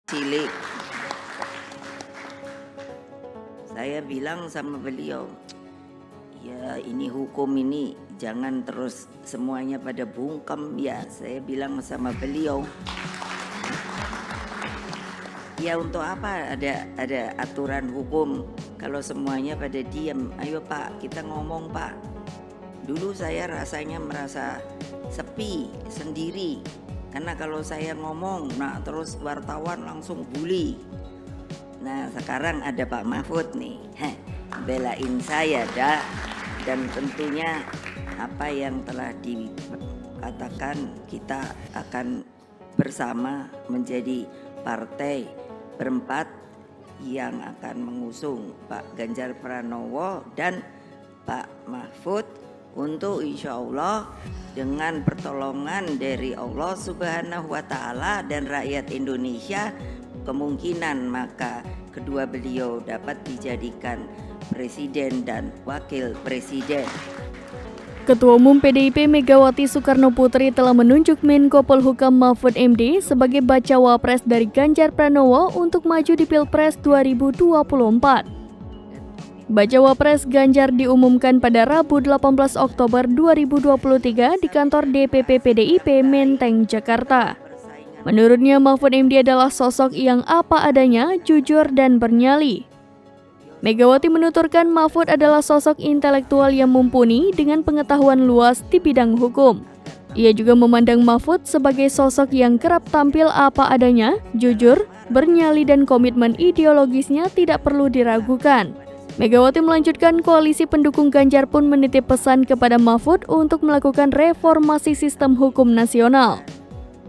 cilik. Saya bilang sama beliau, ya ini hukum ini jangan terus semuanya pada bungkem ya. Saya bilang sama beliau, ya untuk apa ada aturan hukum kalau semuanya pada diam. Ayo Pak, kita ngomong Pak. Dulu saya rasanya merasa sepi sendiri, karena kalau saya ngomong, nah terus wartawan langsung bully. Nah sekarang ada Pak Mahfud nih, belain saya dah. Dan tentunya apa yang telah dikatakan, kita akan bersama menjadi partai berempat yang akan mengusung Pak Ganjar Pranowo dan Pak Mahfud untuk insya Allah dengan pertolongan dari Allah Subhanahu wa Ta'ala dan rakyat Indonesia, kemungkinan maka kedua beliau dapat dijadikan presiden dan wakil presiden. Ketua Umum PDIP Megawati Soekarnoputri telah menunjuk Menko Polhukam Mahfud MD sebagai bacawa pres dari Ganjar Pranowo untuk maju di Pilpres 2024. Bacawa pres Ganjar diumumkan pada Rabu 18 Oktober 2023 di kantor DPP PDIP Menteng, Jakarta. Menurutnya Mahfud MD adalah sosok yang apa adanya, jujur dan bernyali. Megawati menuturkan Mahfud adalah sosok intelektual yang mumpuni dengan pengetahuan luas di bidang hukum. Ia juga memandang Mahfud sebagai sosok yang kerap tampil apa adanya, jujur, bernyali dan komitmen ideologisnya tidak perlu diragukan. Megawati melanjutkan koalisi pendukung Ganjar pun menitip pesan kepada Mahfud untuk melakukan reformasi sistem hukum nasional.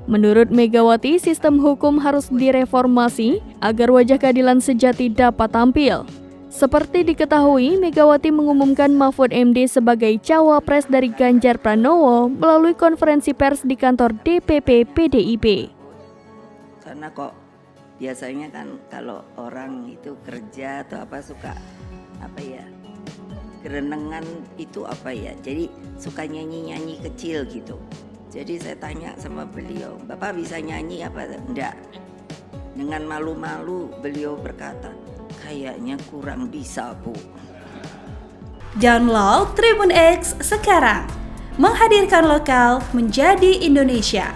Menurut Megawati, sistem hukum harus direformasi agar wajah keadilan sejati dapat tampil. Seperti diketahui, Megawati mengumumkan Mahfud MD sebagai cawapres dari Ganjar Pranowo melalui konferensi pers di kantor DPP PDIP. Karena kok biasanya kan kalau orang itu kerja atau apa suka apa ya, kerenengan itu apa ya, jadi suka nyanyi-nyanyi kecil gitu. Jadi saya tanya sama beliau, Bapak bisa nyanyi apa? Enggak. Dengan malu-malu beliau berkata, kayaknya kurang bisa Bu. Download Tribun X sekarang, menghadirkan lokal menjadi Indonesia.